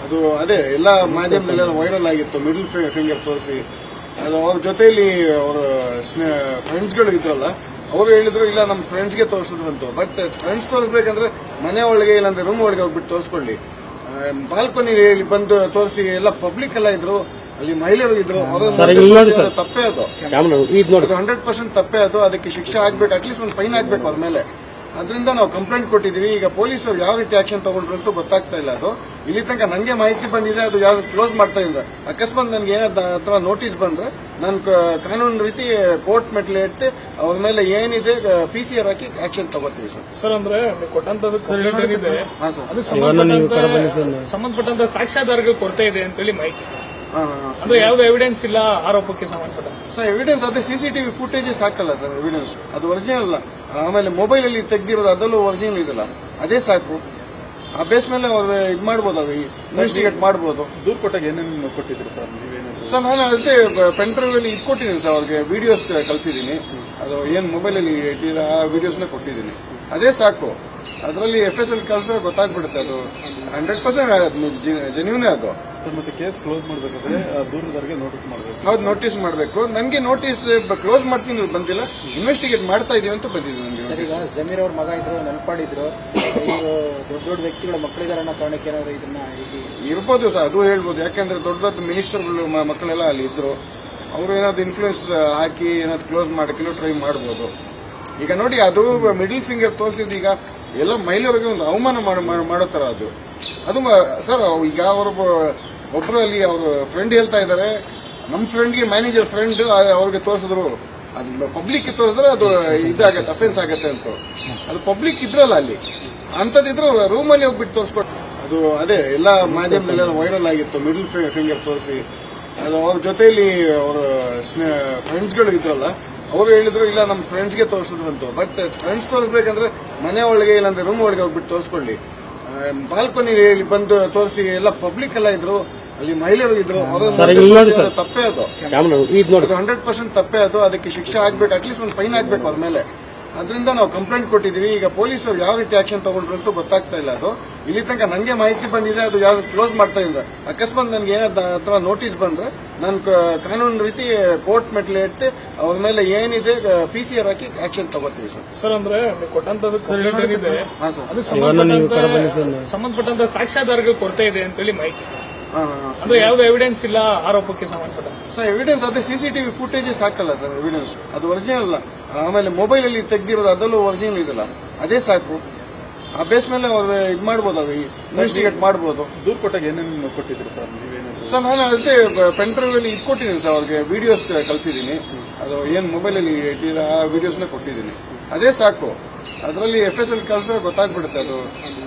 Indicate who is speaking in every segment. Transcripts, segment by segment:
Speaker 1: ಅದು ಅದೇ ಎಲ್ಲ ಮಾಧ್ಯಮದಲ್ಲೆಲ್ಲ ವೈರಲ್ ಆಗಿತ್ತು, ಮಿಡಲ್ ಫಿಂಗರ್ ತೋರಿಸಿ. ಅದು ಅವ್ರ ಜೊತೆಯಲ್ಲಿ ಅವರ ಫ್ರೆಂಡ್ಸ್ಗಳು ಇದ್ರಲ್ಲ, ಅವರು ಹೇಳಿದ್ರು ಇಲ್ಲ ನಮ್ಮ ಫ್ರೆಂಡ್ಸ್ಗೆ ತೋರಿಸಿದ್ರಂತು. ಬಟ್ ಫ್ರೆಂಡ್ಸ್ ತೋರಿಸ್ಬೇಕಂದ್ರೆ ಮನೆ ಒಳಗೆ ಇಲ್ಲಾಂದ್ರೆ ರೂಮ್ ಒಳಗೆ ಹೋಗ್ಬಿಟ್ಟು ತೋರಿಸ್ಕೊಳ್ಳಿ. ಬಾಲ್ಕನಿ ಬಂದು ತೋರಿಸಿ, ಎಲ್ಲ ಪಬ್ಲಿಕ್ ಎಲ್ಲ ಇದ್ರು, ಅಲ್ಲಿ ಮಹಿಳೆಯರು ಇದ್ರು, ತಪ್ಪೇ ಅದು 100% ತಪ್ಪೇ ಅದು. ಅದಕ್ಕೆ ಶಿಕ್ಷೆ ಆಗ್ಬೇಕು, ಅಟ್ಲೀಸ್ಟ್ ಒಂದು ಫೈನ್ ಆಗ್ಬೇಕು ಅವ್ರ ಮೇಲೆ. ಅದರಿಂದ ನಾವು ಕಂಪ್ಲೇಂಟ್ ಕೊಟ್ಟಿದ್ದೀವಿ. ಈಗ ಪೊಲೀಸರು ಯಾವ ರೀತಿ ಆಕ್ಷನ್ ತಗೊಂಡ್ರಂತೂ ಗೊತ್ತಾಗ್ತಾ ಇಲ್ಲ. ಅದು ಇಲ್ಲಿ ತನಕ ನನಗೆ ಮಾಹಿತಿ ಬಂದಿದೆ, ಅದು ಯಾರು ಕ್ಲೋಸ್ ಮಾಡ್ತಾ ಇಲ್ಲ. ಅಕಸ್ಮಾತ್ ನನಗೆ ಏನಾದ್ರು ನೋಟಿಸ್ ಬಂದ್ರೆ ನಾನು ಕಾನೂನು ರೀತಿ ಕೋರ್ಟ್ ಮೆಟ್ಲೆ ಇಟ್ಟು ಅವ್ರ ಮೇಲೆ ಏನಿದೆ PCR ಹಾಕಿ ಆಕ್ಷನ್ ತಗೋತೀವಿ
Speaker 2: ಸರ್. ಅಂದ್ರೆ ಕೊಟ್ಟಂತದ್ದು ಸಂಬಂಧಪಟ್ಟಂತ ಸಾಕ್ಷ್ಯಾಧಾರಗಳು ಕೊರತೆ ಇದೆ ಅಂತೇಳಿ ಮಾಹಿತಿ. ಅಂದ್ರೆ ಯಾವ್ದು ಎವಿಡೆನ್ಸ್ ಇಲ್ಲ ಆರೋಪಕ್ಕೆ ಸಂಬಂಧಪಟ್ಟ
Speaker 1: ಸರ್. ಎವಿಡೆನ್ಸ್ ಅದೇ CCTV ಫುಟೇಜಸ್ ಸಾಕಲ್ಲ ಸರ್ ಎವಿಡೆನ್ಸ್, ಅದು ಒರಿಜಿನಲ್ ಅಲ್ಲ. ಆಮೇಲೆ ಮೊಬೈಲ್ ಅಲ್ಲಿ ತೆಗ್ದಿರೋದು ಅದಲ್ಲೂ ಒರಿಜಿನಲ್ ಇದಲ್ಲ, ಅದೇ ಸಾಕು. ಆ ಬೇಸ್ ಮೇಲೆ ಇದು ಮಾಡ್ಬೋದು, ಅದು ಇನ್ವೆಸ್ಟಿಗೇಟ್ ಮಾಡ್ಬೋದು.
Speaker 3: ದೂರು ಕೊಟ್ಟಾಗ ಏನೇನು ಕೊಟ್ಟಿದ್ರಿ ಸರ್?
Speaker 1: ಸರ್ ನಾನು ಅಷ್ಟೇ ಪೆನ್ ಡ್ರೈವ್ ಅಲ್ಲಿ ಇದು ಕೊಟ್ಟಿದ್ದೀನಿ ಸರ್, ಅವ್ರಿಗೆ ವಿಡಿಯೋಸ್ ಕಳಿಸಿದ್ದೀನಿ. ಅದು ಏನ್ ಮೊಬೈಲ್ ಅಲ್ಲಿ ಇಟ್ಟಿರೋ ಆ ವಿಡಿಯೋಸ್ನ ಕೊಟ್ಟಿದ್ದೀನಿ, ಅದೇ ಸಾಕು. ಅದರಲ್ಲಿ FSL ಕಳಿಸಿದ್ರೆ ಗೊತ್ತಾಗ್ಬಿಡುತ್ತೆ, ಅದು 100% ಜೆನ್ಯೂನೇ ಅದು.
Speaker 3: ಸರ್ ಮತ್ತೆ ಕೇಸ್ ಕ್ಲೋಸ್ ಮಾಡಬೇಕಾದ್ರೆ ದೂರದವರಿಗೆ ನೋಟಿಸ್ ಮಾಡಬೇಕು.
Speaker 1: ಹೌದು, ನೋಟಿಸ್ ಮಾಡಬೇಕು. ನನಗೆ ನೋಟಿಸ್ ಕ್ಲೋಸ್ ಮಾಡ್ತೀನಿ ಬಂದಿಲ್ಲ, ಇನ್ವೆಸ್ಟಿಗೇಟ್ ಮಾಡ್ತಾ ಇದೀವಿ ಅಂತ ಬಂದಿದೆ ನನಗೆ.
Speaker 4: ಜಮೀರ್ ಅವ್ರ ಮಗ ಇದ್ರು, ನೆನಪಾಡಿದ್ರು, ದೊಡ್ಡ ದೊಡ್ಡ ವ್ಯಕ್ತಿಗಳ ಮಕ್ಕಳಿದಾರೆ ಅನ್ನೋ ಕಾರಣಕ್ಕೆ ಏನಾದ್ರು ಇದನ್ನ
Speaker 1: ಇರ್ಬೋದು ಸರ್, ಅದು ಹೇಳ್ಬೋದು. ಯಾಕಂದ್ರೆ ದೊಡ್ಡ ದೊಡ್ಡ ಮಿನಿಸ್ಟರ್ಗಳು ಮಕ್ಕಳೆಲ್ಲ ಅಲ್ಲಿ ಇದ್ರು, ಅವರು ಏನಾದ್ರು ಇನ್ಫ್ಲೂಯೆನ್ಸ್ ಹಾಕಿ ಏನಾದ್ರು ಕ್ಲೋಸ್ ಮಾಡಕ್ಕೆ ಟ್ರೈ ಮಾಡ್ಬೋದು. ಈಗ ನೋಡಿ, ಅದು ಮಿಡಲ್ ಫಿಂಗರ್ ತೋರಿಸಿದ್ದು ಈಗ ಎಲ್ಲ ಮಹಿಳೆಯರಿಗೆ ಒಂದು ಅವಮಾನ ಮಾಡೋ ತರ ಅದು. ಸರ್ ಈಗ ಒಬ್ಬರಲ್ಲಿ ಅವ್ರ ಫ್ರೆಂಡ್ ಹೇಳ್ತಾ ಇದ್ದಾರೆ, ನಮ್ಮ ಫ್ರೆಂಡ್ಗೆ ಮ್ಯಾನೇಜರ್ ಫ್ರೆಂಡ್ ಅವ್ರಿಗೆ ತೋರಿಸಿದ್ರು, ಅದು ಪಬ್ಲಿಕ್ ತೋರಿಸಿದ್ರೆ ಅದು ಇದಾಗತ್ತೆ, ಅಫೆನ್ಸ್ ಆಗತ್ತೆ ಅಂತ. ಅದು ಪಬ್ಲಿಕ್ ಇದ್ರಲ್ಲ ಅಲ್ಲಿ, ಅಂತದಿದ್ರು ರೂಮಲ್ಲಿ ಹೋಗ್ಬಿಟ್ಟು ತೋರಿಸ್ಕೊಟ್ಟು. ಅದು ಅದೇ ಎಲ್ಲ ಮಾಧ್ಯಮದಲ್ಲೆಲ್ಲ ವೈರಲ್ ಆಗಿತ್ತು, ಮಿಡಲ್ ಫಿಂಗರ್ ತೋರಿಸಿ. ಅದು ಅವ್ರ ಜೊತೆಯಲ್ಲಿ ಅವರ ಫ್ರೆಂಡ್ಸ್ಗಳು ಇದ್ರಲ್ಲ, ಅವರು ಹೇಳಿದ್ರು ಇಲ್ಲ ನಮ್ಮ ಫ್ರೆಂಡ್ಸ್ಗೆ ತೋರಿಸಿದ್ರಂತು. ಬಟ್ ಫ್ರೆಂಡ್ಸ್ ತೋರಿಸ್ಬೇಕಂದ್ರೆ ಮನೆ ಒಳಗೆ ಇಲ್ಲಾಂದ್ರೆ ರೂಮ್ ಒಳಗೆ ಹೋಗ್ಬಿಟ್ಟು ತೋರಿಸ್ಕೊಳ್ಳಿ. ಬಾಲ್ಕನಿ ಬಂದು ತೋರಿಸಿ, ಎಲ್ಲ ಪಬ್ಲಿಕ್ ಎಲ್ಲ ಇದ್ರು, ಅಲ್ಲಿ ಮಹಿಳೆಯರು ಇದ್ರು, ತಪ್ಪೇ ಅದು 100% ತಪ್ಪೇ ಅದು. ಅದಕ್ಕೆ ಶಿಕ್ಷೆ ಆಗ್ಬೇಕು, ಅಟ್ಲೀಸ್ಟ್ ಒಂದು ಫೈನ್ ಆಗ್ಬೇಕು ಅವ್ರ ಮೇಲೆ. ಅದರಿಂದ ನಾವು ಕಂಪ್ಲೇಂಟ್ ಕೊಟ್ಟಿದ್ದೀವಿ. ಈಗ ಪೊಲೀಸರು ಯಾವ ರೀತಿ ಆಕ್ಷನ್ ತಗೊಂಡ್ರಂತೂ ಗೊತ್ತಾಗ್ತಾ ಇಲ್ಲ. ಅದು ಇಲ್ಲಿ ತನಕ ನನಗೆ ಮಾಹಿತಿ ಬಂದಿದೆ, ಅದು ಯಾರು ಕ್ಲೋಸ್ ಮಾಡ್ತಾ ಇಲ್ಲ. ಅಕಸ್ಮಾತ್ ನನಗೆ ಏನಾದ್ರು ನೋಟಿಸ್ ಬಂದ್ರೆ ನಾನು ಕಾನೂನು ರೀತಿ ಕೋರ್ಟ್ ಮೆಟ್ಲೆ ಇಟ್ಟು ಅವ್ರ ಮೇಲೆ ಏನಿದೆ PCR ಹಾಕಿ ಆಕ್ಷನ್ ತಗೋತೀವಿ ಸರ್.
Speaker 2: ಸರ್ ಅಂದ್ರೆ ಕೊಟ್ಟಂತದ್ದು ಸಂಬಂಧಪಟ್ಟಂತ ಸಾಕ್ಷ್ಯಾಧಾರಗಳು ಕೊರತೆ ಇದೆ ಅಂತೇಳಿ ಮಾಹಿತಿ. ಅಂದ್ರೆ ಯಾವ್ದು ಎವಿಡೆನ್ಸ್ ಇಲ್ಲ ಆರೋಪಕ್ಕೆ ಸಂಬಂಧಪಟ್ಟ
Speaker 1: ಸರ್. ಎವಿಡೆನ್ಸ್ ಅದೇ CCTV ಫುಟೇಜಸ್ ಸಾಕಲ್ಲ ಸರ್ ಎವಿಡೆನ್ಸ್, ಅದು ಒರಿಜಿನಲ್ ಅಲ್ಲ. ಆಮೇಲೆ ಮೊಬೈಲ್ ಅಲ್ಲಿ ತೆಗ್ದಿರೋದು ಅದಲ್ಲೂ ಒರಿಜಿನಲ್ ಇದಲ್ಲ, ಅದೇ ಸಾಕು. ಆ ಬೇಸ್ ಮೇಲೆ ಇದು ಮಾಡ್ಬೋದು, ಅದು ಇನ್ವೆಸ್ಟಿಗೇಟ್ ಮಾಡ್ಬೋದು.
Speaker 3: ದೂರು ಕೊಟ್ಟಾಗ ಏನೇನು ಕೊಟ್ಟಿದ್ರಿ ಸರ್?
Speaker 1: ಸರ್ ನಾನು ಅಷ್ಟೇ ಪೆನ್ ಡ್ರೈವ್ ಅಲ್ಲಿ ಇದು ಕೊಟ್ಟಿದ್ದೀನಿ ಸರ್, ಅವ್ರಿಗೆ ವಿಡಿಯೋಸ್ ಕಳಿಸಿದ್ದೀನಿ. ಅದು ಏನ್ ಮೊಬೈಲ್ ಅಲ್ಲಿ ಇಟ್ಟಿರೋ ಆ ವಿಡಿಯೋಸ್ನ ಕೊಟ್ಟಿದ್ದೀನಿ, ಅದೇ ಸಾಕು. ಅದರಲ್ಲಿ FSL ಕಳಿಸಿದ್ರೆ ಗೊತ್ತಾಗ್ಬಿಡುತ್ತೆ, ಅದು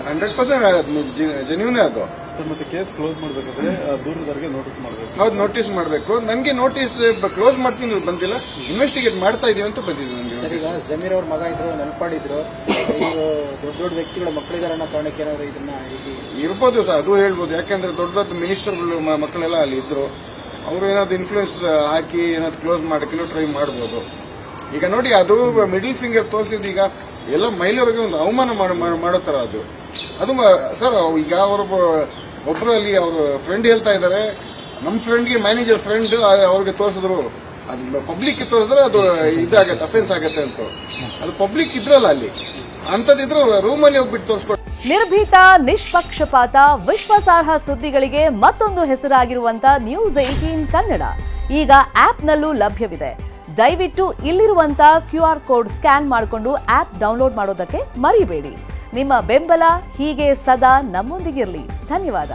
Speaker 1: 100% ಜೆನ್ಯೂನೇ ಅದು.
Speaker 3: ಸರ್ ಮತ್ತೆ ಕೇಸ್ ಕ್ಲೋಸ್ ಮಾಡಬೇಕಾದ್ರೆ ದೂರದವರಿಗೆ ನೋಟಿಸ್ ಮಾಡಬೇಕು.
Speaker 1: ಹೌದು, ನೋಟಿಸ್ ಮಾಡಬೇಕು. ನನಗೆ ನೋಟಿಸ್ ಕ್ಲೋಸ್ ಮಾಡ್ತೀನಿ ಬಂದಿಲ್ಲ, ಇನ್ವೆಸ್ಟಿಗೇಟ್ ಮಾಡ್ತಾ ಇದೀವಿ ಅಂತ ಬಂದಿದೆ ನನಗೆ.
Speaker 4: ಜಮೀರ್ ಅವ್ರ ಮಗ ಇದ್ರು, ನೆನಪಾಡಿದ್ರು, ದೊಡ್ಡ ದೊಡ್ಡ ವ್ಯಕ್ತಿಗಳ ಮಕ್ಕಳಿದಾರೆ ಅನ್ನೋ ಕಾರಣಕ್ಕೆ ಏನಾದ್ರು ಇದನ್ನ
Speaker 1: ಇರ್ಬೋದು ಸರ್, ಅದು ಹೇಳ್ಬೋದು. ಯಾಕಂದ್ರೆ ದೊಡ್ಡ ದೊಡ್ಡ ಮಿನಿಸ್ಟರ್ಗಳು ಮಕ್ಕಳೆಲ್ಲ ಅಲ್ಲಿ ಇದ್ರು, ಅವರು ಏನಾದ್ರು ಇನ್ಫ್ಲೂಯೆನ್ಸ್ ಹಾಕಿ ಏನಾದ್ರು ಕ್ಲೋಸ್ ಮಾಡಕ್ಕೆ ಟ್ರೈ ಮಾಡ್ಬೋದು. ಈಗ ನೋಡಿ, ಅದು ಮಿಡಲ್ ಫಿಂಗರ್ ತೋರಿಸಿದ್ದು ಈಗ ಎಲ್ಲ ಮಹಿಳೆಯರಿಗೆ ಒಂದು ಅವಮಾನ ಮಾಡೋ ತರ ಅದು. ಸರ್ ಈಗ ಒಬ್ಬರಲ್ಲಿ ಅವ್ರ ಫ್ರೆಂಡ್ ಹೇಳ್ತಾ ಇದ್ದಾರೆ, ನಮ್ಮ ಫ್ರೆಂಡ್ಗೆ ಮ್ಯಾನೇಜರ್ ಫ್ರೆಂಡ್ ಅವ್ರಿಗೆ ತೋರಿಸಿದ್ರು, ಅದು ಪಬ್ಲಿಕ್ ತೋರಿಸಿದ್ರೆ ಅದು ಇದಾಗತ್ತೆ, ಅಫೆನ್ಸ್ ಆಗತ್ತೆ ಅಂತ. ಅದು ಪಬ್ಲಿಕ್ ಇದ್ರಲ್ಲ ಅಲ್ಲಿ, ಅಂತದಿದ್ರು ರೂಮಲ್ಲಿ ಹೋಗ್ಬಿಟ್ಟು ತೋರಿಸ್ಕೊಟ್ಟು.
Speaker 5: ನಿರ್ಭೀತ, ನಿಷ್ಪಕ್ಷಪಾತ, ವಿಶ್ವಾಸಾರ್ಹ ಸುದ್ದಿಗಳಿಗೆ ಮತ್ತೊಂದು ಹೆಸರಾಗಿರುವಂತ News18 ಕನ್ನಡ ಈಗ ಆಪ್ನಲ್ಲೂ ಲಭ್ಯವಿದೆ. ದಯವಿಟ್ಟು ಇಲ್ಲಿರುವಂತ QR ಕೋಡ್ ಸ್ಕ್ಯಾನ್ ಮಾಡಿಕೊಂಡು ಆಪ್ ಡೌನ್ಲೋಡ್ ಮಾಡೋದಕ್ಕೆ ಮರಿಬೇಡಿ. ನಿಮ್ಮ ಬೆಂಬಲ ಹೀಗೆ ಸದಾ ನಮ್ಮೊಂದಿಗಿರಲಿ. ಧನ್ಯವಾದ.